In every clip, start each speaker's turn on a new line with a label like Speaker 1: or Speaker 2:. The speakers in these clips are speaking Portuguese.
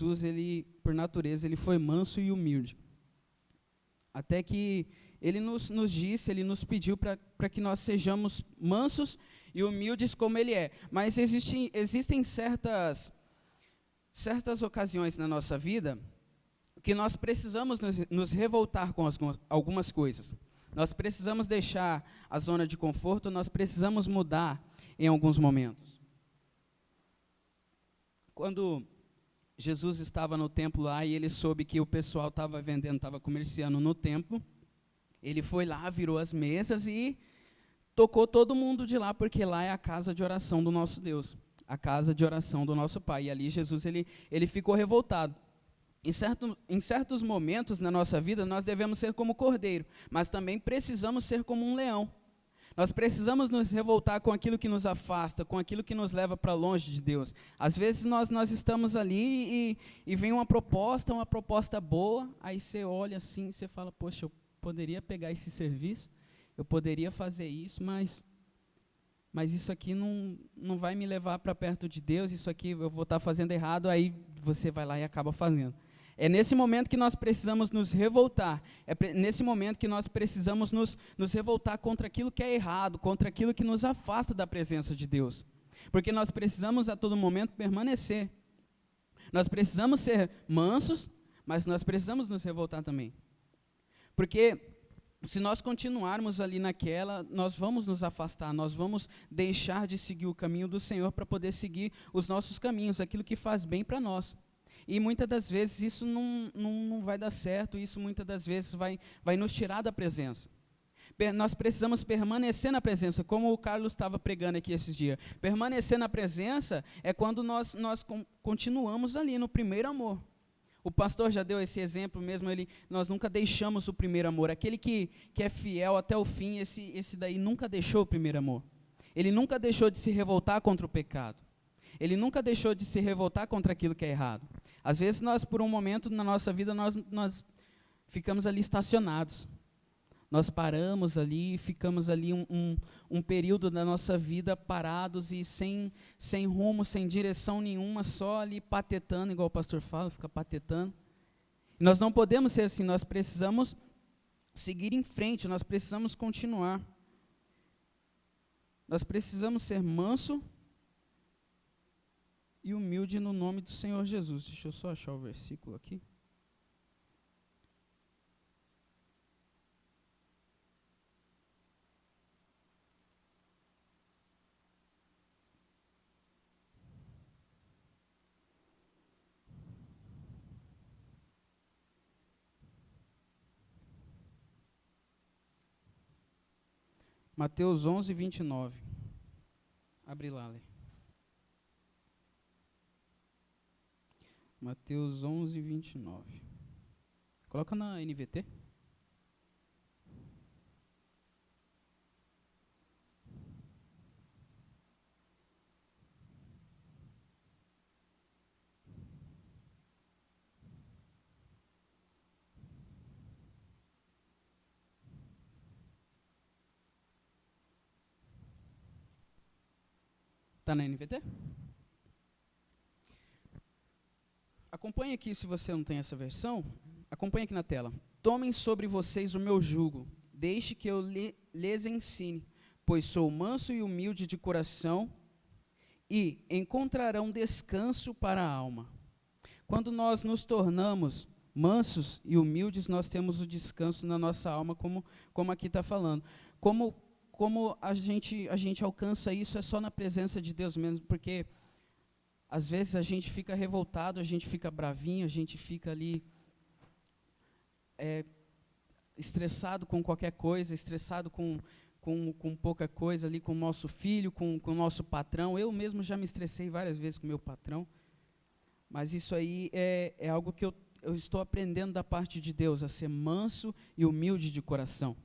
Speaker 1: Jesus, por natureza, ele foi manso e humilde. Até que ele nos disse, ele nos pediu para que nós sejamos mansos e humildes como ele é. Mas existem certas ocasiões na nossa vida que nós precisamos nos revoltar com algumas coisas. Nós precisamos deixar a zona de conforto, nós precisamos mudar em alguns momentos. Quando Jesus estava no templo lá e ele soube que o pessoal estava vendendo, estava comerciando no templo, ele foi lá, virou as mesas e tocou todo mundo de lá, porque lá é a casa de oração do nosso Deus, a casa de oração do nosso Pai. E ali Jesus ele ficou revoltado. Em certos momentos na nossa vida, nós devemos ser como cordeiro, mas também precisamos ser como um leão. Nós precisamos nos revoltar com aquilo que nos afasta, com aquilo que nos leva para longe de Deus. Às vezes nós estamos ali e vem uma proposta boa, aí você olha assim e você fala, poxa, eu poderia pegar esse serviço, eu poderia fazer isso, mas isso aqui não vai me levar para perto de Deus, isso aqui eu vou estar fazendo errado, aí você vai lá e acaba fazendo. É nesse momento que nós precisamos nos revoltar, é nesse momento que nós precisamos nos revoltar contra aquilo que é errado, contra aquilo que nos afasta da presença de Deus. Porque nós precisamos a todo momento permanecer. Nós precisamos ser mansos, mas nós precisamos nos revoltar também. Porque se nós continuarmos ali naquela, nós vamos nos afastar, nós vamos deixar de seguir o caminho do Senhor para poder seguir os nossos caminhos, aquilo que faz bem para nós. E muitas das vezes isso não vai dar certo, isso muitas das vezes vai nos tirar da presença. Nós precisamos permanecer na presença, como o Carlos estava pregando aqui esses dias. Permanecer na presença é quando nós continuamos ali no primeiro amor. O pastor já deu esse exemplo mesmo, nós nunca deixamos o primeiro amor. Aquele que é fiel até o fim, esse daí nunca deixou o primeiro amor. Ele nunca deixou de se revoltar contra o pecado. Ele nunca deixou de se revoltar contra aquilo que é errado. Às vezes nós, por um momento na nossa vida, nós ficamos ali estacionados. Nós paramos ali, ficamos ali um período da nossa vida parados e sem rumo, sem direção nenhuma, só ali patetando, igual o pastor fala, fica patetando. Nós não podemos ser assim, nós precisamos seguir em frente, nós precisamos continuar. Nós precisamos ser manso e humilde no nome do Senhor Jesus. Deixa eu só achar o versículo aqui. Mateus 11, 29. Abre lá, Lê. Mateus 11, 29. Coloca na NVT. Está na NVT? Acompanhe aqui, se você não tem essa versão, acompanhe aqui na tela. Tomem sobre vocês o meu jugo, deixe que eu lhes ensine, pois sou manso e humilde de coração, e encontrarão descanso para a alma. Quando nós nos tornamos mansos e humildes, nós temos o descanso na nossa alma, como aqui está falando. Como a gente alcança isso é só na presença de Deus mesmo, porque às vezes a gente fica revoltado, a gente fica bravinho, a gente fica ali estressado com qualquer coisa, estressado com pouca coisa ali, com o nosso filho, com o nosso patrão. Eu mesmo já me estressei várias vezes com o meu patrão, mas isso aí é algo que eu estou aprendendo da parte de Deus, a ser manso e humilde de coração.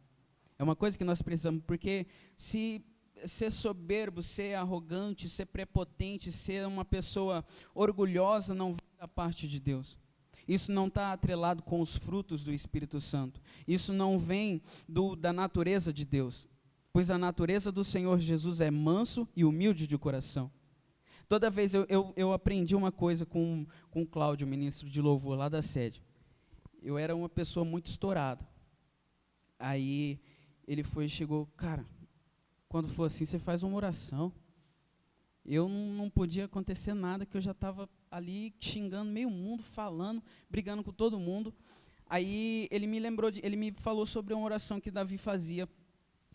Speaker 1: É uma coisa que nós precisamos, porque se ser soberbo, ser arrogante, ser prepotente, ser uma pessoa orgulhosa não vem da parte de Deus. Isso não está atrelado com os frutos do Espírito Santo. Isso não vem da natureza de Deus, pois a natureza do Senhor Jesus é manso e humilde de coração. Toda vez eu aprendi uma coisa com o Cláudio, ministro de louvor lá da sede. Eu era uma pessoa muito estourada. Aí ele chegou, cara, quando for assim, você faz uma oração. Eu não podia acontecer nada, que eu já estava ali xingando meio mundo, falando, brigando com todo mundo. Aí ele me falou sobre uma oração que Davi fazia.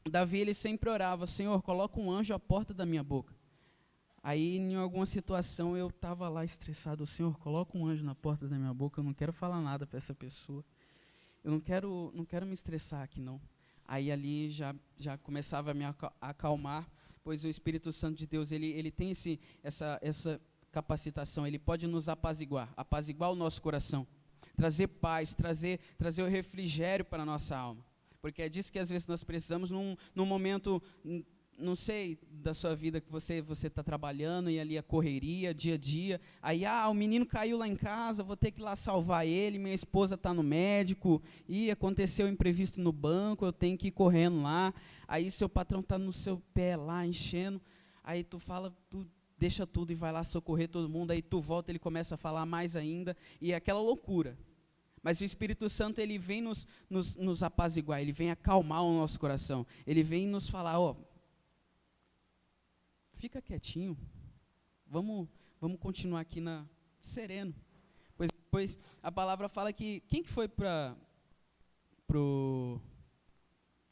Speaker 1: Davi, ele sempre orava: Senhor, coloca um anjo à porta da minha boca. Aí, em alguma situação, eu estava lá estressado: Senhor, coloca um anjo na porta da minha boca, eu não quero falar nada para essa pessoa. Eu não quero me estressar aqui, não. Aí, ali, já começava a me acalmar, pois o Espírito Santo de Deus, ele tem essa capacitação, ele pode nos apaziguar o nosso coração, trazer paz, trazer o refrigério para a nossa alma. Porque é disso que às vezes nós precisamos num momento, não sei, da sua vida que você está trabalhando e ali a correria, dia a dia. Aí, o menino caiu lá em casa, vou ter que ir lá salvar ele, minha esposa está no médico, e aconteceu um imprevisto no banco, eu tenho que ir correndo lá. Aí seu patrão está no seu pé lá, enchendo. Aí tu deixa tudo e vai lá socorrer todo mundo. Aí tu volta, ele começa a falar mais ainda, e é aquela loucura. Mas o Espírito Santo, ele vem nos apaziguar, ele vem acalmar o nosso coração. Ele vem nos falar: fica quietinho, vamos continuar aqui sereno. Pois depois a palavra fala que, quem que foi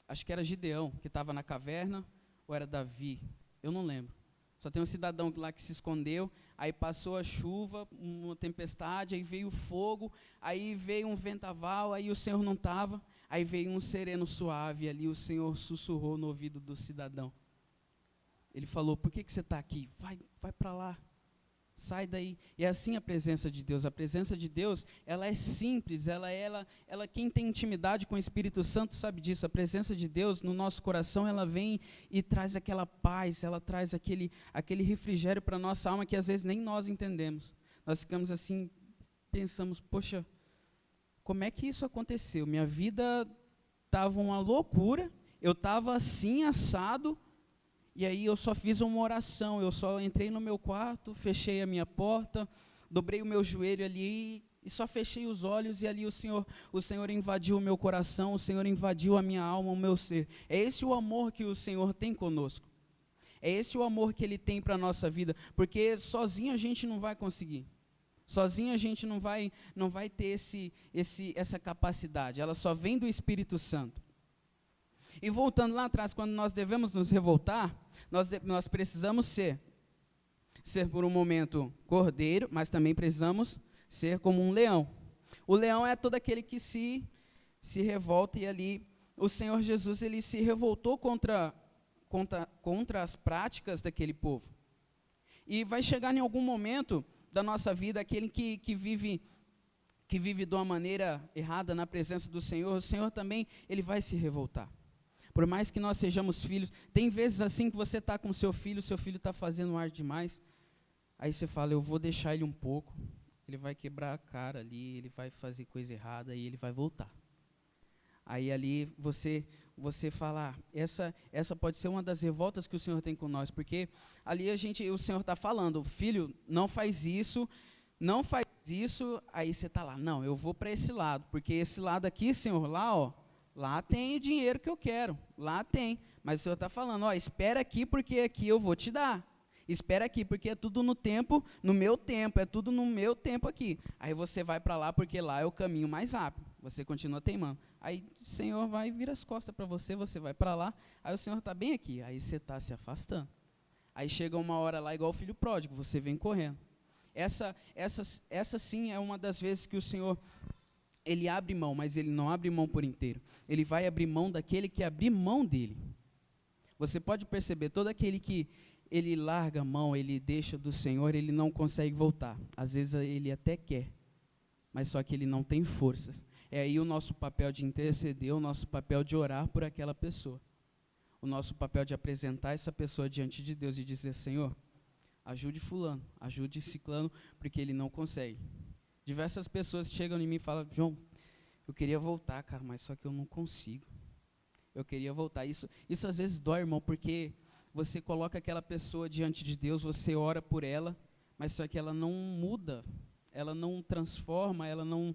Speaker 1: acho que era Gideão, que estava na caverna, ou era Davi? Eu não lembro. Só tem um cidadão lá que se escondeu, aí passou a chuva, uma tempestade, aí veio o fogo, aí veio um vendaval, aí o Senhor não estava, aí veio um sereno suave, e ali o Senhor sussurrou no ouvido do cidadão. Ele falou: por que você está aqui? Vai para lá, sai daí. E é assim a presença de Deus. A presença de Deus, ela é simples, quem tem intimidade com o Espírito Santo sabe disso. A presença de Deus no nosso coração, ela vem e traz aquela paz, ela traz aquele refrigério para a nossa alma que às vezes nem nós entendemos. Nós ficamos assim, pensamos: poxa, como é que isso aconteceu? Minha vida estava uma loucura, eu estava assim, assado, e aí eu só fiz uma oração, eu só entrei no meu quarto, fechei a minha porta, dobrei o meu joelho ali e só fechei os olhos, e ali o Senhor invadiu o meu coração, o Senhor invadiu a minha alma, o meu ser. É esse o amor que o Senhor tem conosco. É esse o amor que Ele tem para a nossa vida, porque sozinho a gente não vai conseguir. Sozinho a gente não vai ter essa capacidade, ela só vem do Espírito Santo. E voltando lá atrás, quando nós devemos nos revoltar, nós precisamos ser por um momento cordeiro, mas também precisamos ser como um leão. O leão é todo aquele que se revolta, e ali o Senhor Jesus, ele se revoltou contra as práticas daquele povo. E vai chegar em algum momento da nossa vida, aquele que vive de uma maneira errada na presença do Senhor, o Senhor também, ele vai se revoltar. Por mais que nós sejamos filhos, tem vezes assim que você está com o seu filho está fazendo ar demais, aí você fala: eu vou deixar ele um pouco, ele vai quebrar a cara ali, ele vai fazer coisa errada e ele vai voltar. Aí ali você fala: essa pode ser uma das revoltas que o Senhor tem com nós, porque ali o Senhor está falando: filho, não faz isso, aí você está lá: não, eu vou para esse lado, porque esse lado aqui, Senhor, lá tem o dinheiro que eu quero, lá tem. Mas o Senhor está falando: espera aqui, porque aqui eu vou te dar. Espera aqui, porque é tudo no meu tempo, é tudo no meu tempo aqui. Aí você vai para lá, porque lá é o caminho mais rápido. Você continua teimando. Aí o Senhor vai virar as costas para você vai para lá, aí o Senhor está bem aqui, aí você está se afastando. Aí chega uma hora lá, igual o filho pródigo, você vem correndo. Essa sim é uma das vezes que o Senhor, ele abre mão, mas ele não abre mão por inteiro. Ele vai abrir mão daquele que abrir mão dele. Você pode perceber, todo aquele que ele larga a mão, ele deixa do Senhor, ele não consegue voltar. Às vezes ele até quer, mas só que ele não tem forças. É aí o nosso papel de interceder, o nosso papel de orar por aquela pessoa. O nosso papel de apresentar essa pessoa diante de Deus e dizer: Senhor, ajude fulano, ajude ciclano, porque ele não consegue. Diversas pessoas chegam em mim e falam: João, eu queria voltar, cara, mas só que eu não consigo. Eu queria voltar. Isso às vezes dói, irmão, porque você coloca aquela pessoa diante de Deus, você ora por ela, mas só que ela não muda, ela não transforma, ela não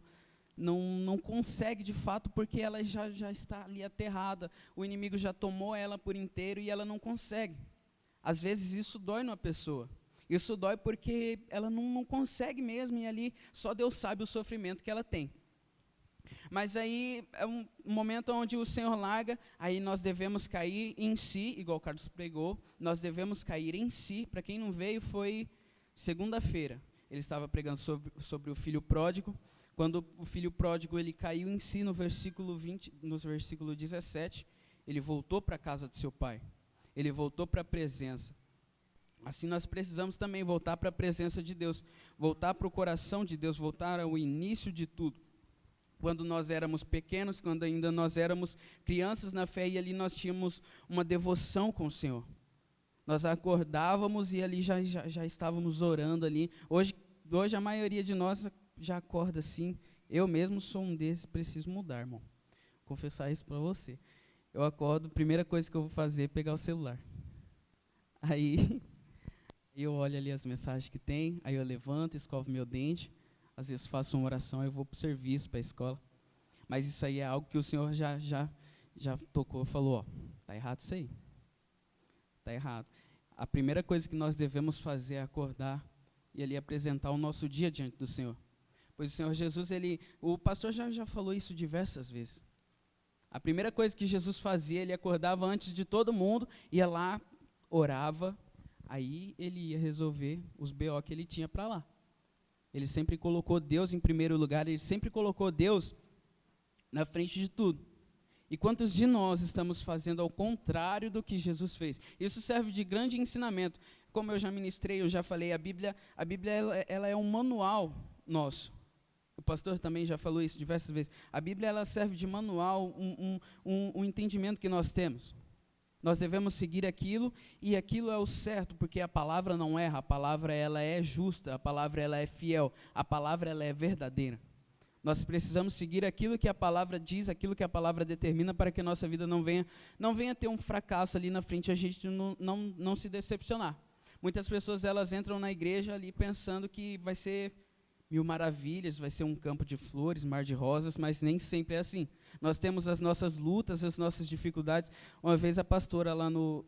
Speaker 1: consegue de fato, porque ela já está ali aterrada, o inimigo já tomou ela por inteiro e ela não consegue. Às vezes isso dói numa pessoa, isso dói porque ela não consegue mesmo, e ali só Deus sabe o sofrimento que ela tem. Mas aí é um momento onde o Senhor larga, aí nós devemos cair em si, igual o Carlos pregou, nós devemos cair em si. Para quem não veio, foi segunda-feira, ele estava pregando sobre o filho pródigo. Quando o filho pródigo ele caiu em si, no versículo 20, no versículo 17, ele voltou para a casa de seu pai, ele voltou para a presença. Assim nós precisamos também voltar para a presença de Deus, voltar para o coração de Deus, voltar ao início de tudo. Quando nós éramos pequenos, quando ainda nós éramos crianças na fé, e ali nós tínhamos uma devoção com o Senhor. Nós acordávamos e ali já estávamos orando ali. Hoje a maioria de nós já acorda assim. Eu mesmo sou um desses, preciso mudar, irmão. Vou confessar isso para você. Eu acordo, primeira coisa que eu vou fazer é pegar o celular. Aí eu olho ali as mensagens que tem, aí eu levanto, escovo meu dente, às vezes faço uma oração, eu vou para o serviço, para a escola. Mas isso aí é algo que o Senhor já tocou, falou, ó, tá errado isso aí. Tá errado. A primeira coisa que nós devemos fazer é acordar e ali apresentar o nosso dia diante do Senhor. Pois o Senhor Jesus, o pastor já falou isso diversas vezes. A primeira coisa que Jesus fazia, ele acordava antes de todo mundo, ia lá, orava, aí ele ia resolver os BO que ele tinha para lá. Ele sempre colocou Deus em primeiro lugar, ele sempre colocou Deus na frente de tudo. E quantos de nós estamos fazendo ao contrário do que Jesus fez? Isso serve de grande ensinamento. Como eu já ministrei, eu já falei, a Bíblia ela é um manual nosso. O pastor também já falou isso diversas vezes. A Bíblia ela serve de manual, um entendimento que nós temos. Nós devemos seguir aquilo, e aquilo é o certo, porque a palavra não erra, a palavra ela é justa, a palavra ela é fiel, a palavra ela é verdadeira. Nós precisamos seguir aquilo que a palavra diz, aquilo que a palavra determina, para que a nossa vida não venha ter um fracasso ali na frente, a gente não se decepcionar. Muitas pessoas elas entram na igreja ali pensando que vai ser mil maravilhas, vai ser um campo de flores, mar de rosas, mas nem sempre é assim. Nós temos as nossas lutas, as nossas dificuldades. Uma vez a pastora lá no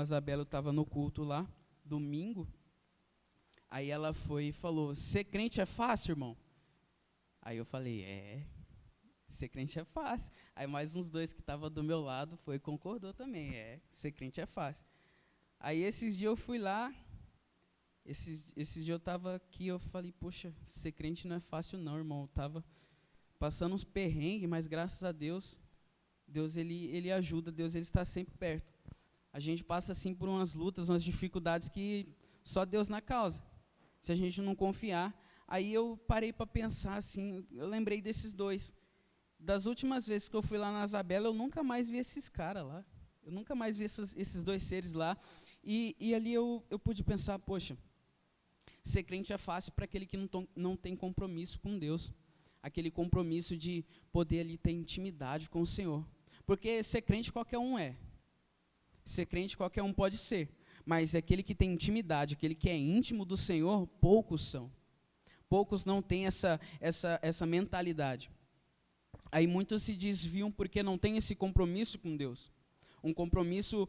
Speaker 1: Isabela estava no culto lá, domingo, aí ela foi e falou, ser crente é fácil, irmão? Aí eu falei, ser crente é fácil. Aí mais uns dois que estavam do meu lado foi e concordou também, ser crente é fácil. Aí esses dias eu fui lá, esses dias eu estava aqui, eu falei, poxa, ser crente não é fácil não, irmão. Eu estava passando uns perrengues, mas graças a Deus, Deus ele ajuda, Deus ele está sempre perto. A gente passa assim por umas lutas, umas dificuldades que só Deus na causa. Se a gente não confiar, aí eu parei para pensar assim, eu lembrei desses dois. Das últimas vezes que eu fui lá na Isabela, eu nunca mais vi esses caras lá. Eu nunca mais vi esses dois seres lá. E ali eu pude pensar, poxa, ser crente é fácil para aquele que não tem compromisso com Deus. Aquele compromisso de poder ali ter intimidade com o Senhor. Porque ser crente qualquer um é. Ser crente qualquer um pode ser. Mas aquele que tem intimidade, aquele que é íntimo do Senhor, poucos são. Poucos não têm essa mentalidade. Aí muitos se desviam porque não têm esse compromisso com Deus. Um compromisso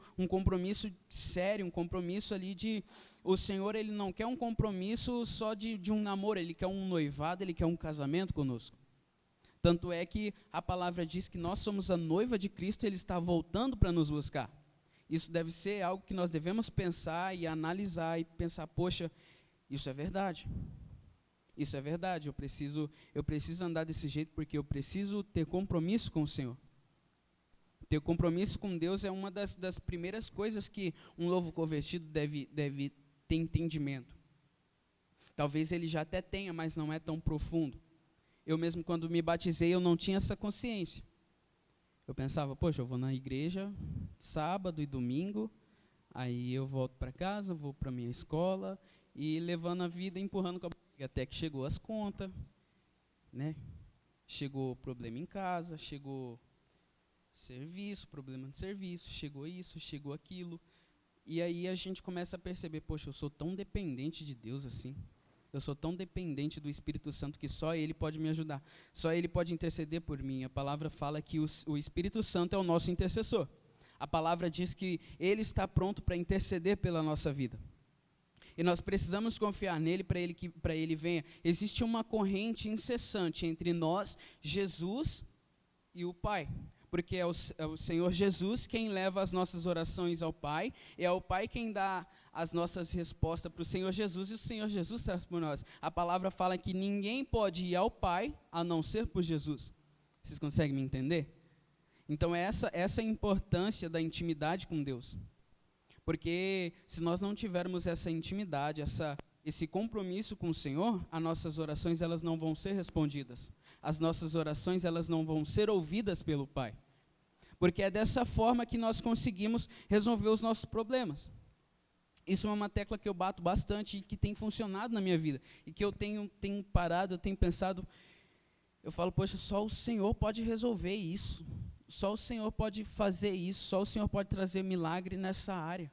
Speaker 1: sério, um compromisso ali de... O Senhor, ele não quer um compromisso só de um namoro, ele quer um noivado, ele quer um casamento conosco. Tanto é que a palavra diz que nós somos a noiva de Cristo e ele está voltando para nos buscar. Isso deve ser algo que nós devemos pensar e analisar e pensar, poxa, isso é verdade. Isso é verdade, eu preciso andar desse jeito porque eu preciso ter compromisso com o Senhor. Ter compromisso com Deus é uma das primeiras coisas que um novo convertido deve ter entendimento. Talvez ele já até tenha, mas não é tão profundo. Eu mesmo, quando me batizei, eu não tinha essa consciência. Eu pensava, poxa, eu vou na igreja sábado e domingo, aí eu volto para casa, vou para minha escola e levando a vida, empurrando com a barriga, até que chegou as contas, né? Chegou problema em casa, chegou serviço, problema de serviço, chegou isso, chegou aquilo. E aí a gente começa a perceber, poxa, eu sou tão dependente de Deus assim. Eu sou tão dependente do Espírito Santo que só Ele pode me ajudar. Só Ele pode interceder por mim. A palavra fala que o Espírito Santo é o nosso intercessor. A palavra diz que Ele está pronto para interceder pela nossa vida. E nós precisamos confiar nele para ele venha. Existe uma corrente incessante entre nós, Jesus e o Pai. Porque é o Senhor Jesus quem leva as nossas orações ao Pai, é o Pai quem dá as nossas respostas para o Senhor Jesus, e o Senhor Jesus traz por nós. A palavra fala que ninguém pode ir ao Pai a não ser por Jesus. Vocês conseguem me entender? Então essa é a importância da intimidade com Deus. Porque se nós não tivermos essa intimidade, esse compromisso com o Senhor, as nossas orações elas não vão ser respondidas. As nossas orações elas não vão ser ouvidas pelo Pai. Porque é dessa forma que nós conseguimos resolver os nossos problemas. Isso é uma tecla que eu bato bastante e que tem funcionado na minha vida. E que eu tenho parado, eu tenho pensado, eu falo, poxa, só o Senhor pode resolver isso. Só o Senhor pode fazer isso, só o Senhor pode trazer milagre nessa área.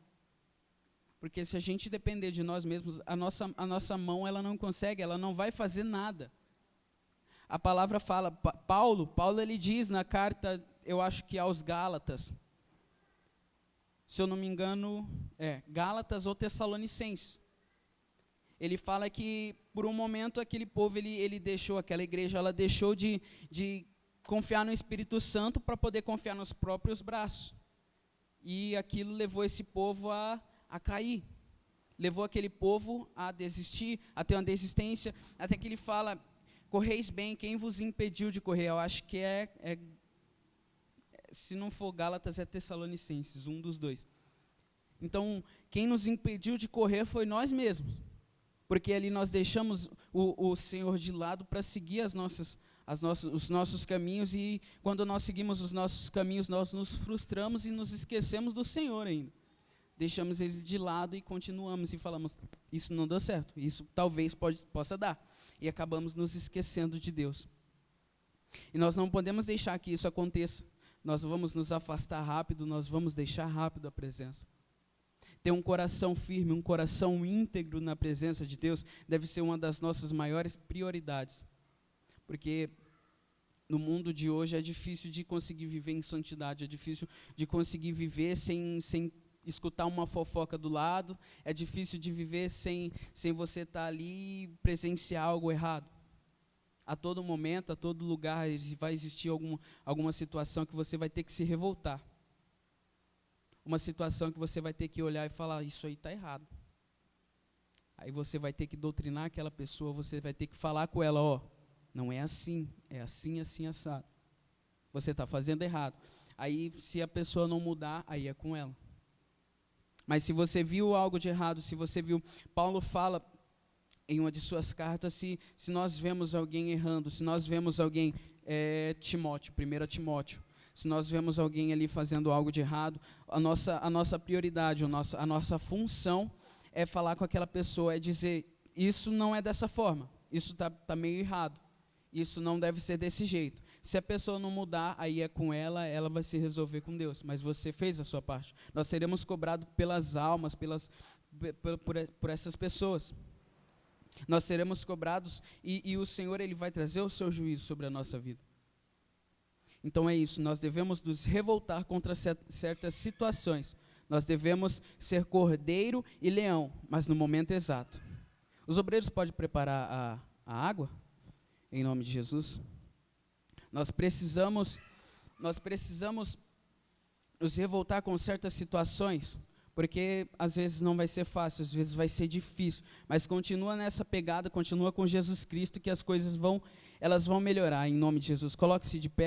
Speaker 1: Porque se a gente depender de nós mesmos, a nossa mão ela não consegue, ela não vai fazer nada. A palavra fala, Paulo ele diz na carta, eu acho que aos Gálatas, se eu não me engano, Gálatas ou Tessalonicenses. Ele fala que por um momento aquele povo, ele deixou, aquela igreja, ela deixou de confiar no Espírito Santo para poder confiar nos próprios braços. E aquilo levou esse povo a cair. Levou aquele povo a desistir, a ter uma desistência, até que ele fala, correis bem, quem vos impediu de correr? Eu acho que se não for Gálatas, é Tessalonicenses, um dos dois. Então, quem nos impediu de correr foi nós mesmos. Porque ali nós deixamos o Senhor de lado para seguir os nossos caminhos, e quando nós seguimos os nossos caminhos, nós nos frustramos e nos esquecemos do Senhor ainda. Deixamos Ele de lado e continuamos e falamos, isso não deu certo, isso talvez possa dar. E acabamos nos esquecendo de Deus. E nós não podemos deixar que isso aconteça. Nós vamos nos afastar rápido, nós vamos deixar rápido a presença. Ter um coração firme, um coração íntegro na presença de Deus, deve ser uma das nossas maiores prioridades. Porque no mundo de hoje é difícil de conseguir viver em santidade, é difícil de conseguir viver sem escutar uma fofoca do lado, é difícil de viver sem você estar ali e presenciar algo errado. A todo momento, a todo lugar, vai existir alguma situação que você vai ter que se revoltar. Uma situação que você vai ter que olhar e falar, isso aí está errado. Aí você vai ter que doutrinar aquela pessoa, você vai ter que falar com ela, não é assim, assim, assado. Você está fazendo errado. Aí, se a pessoa não mudar, aí é com ela. Mas se você viu algo de errado, se você viu, Paulo fala em uma de suas cartas, se nós vemos alguém errando, se nós vemos alguém, Timóteo, 1 Timóteo, se nós vemos alguém ali fazendo algo de errado, a nossa prioridade, a nossa função é falar com aquela pessoa, é dizer, isso não é dessa forma, isso está meio errado, isso não deve ser desse jeito. Se a pessoa não mudar, aí é com ela vai se resolver com Deus, mas você fez a sua parte. Nós seremos cobrados pelas almas, por essas pessoas. Nós seremos cobrados e o Senhor Ele vai trazer o seu juízo sobre a nossa vida. Então é isso, nós devemos nos revoltar contra certas situações. Nós devemos ser cordeiro e leão, mas no momento exato. Os obreiros podem preparar a água? Em nome de Jesus. Nós precisamos nos revoltar com certas situações, porque às vezes não vai ser fácil, às vezes vai ser difícil, mas continua nessa pegada, continua com Jesus Cristo, que as coisas vão melhorar, em nome de Jesus. Coloque-se de pé.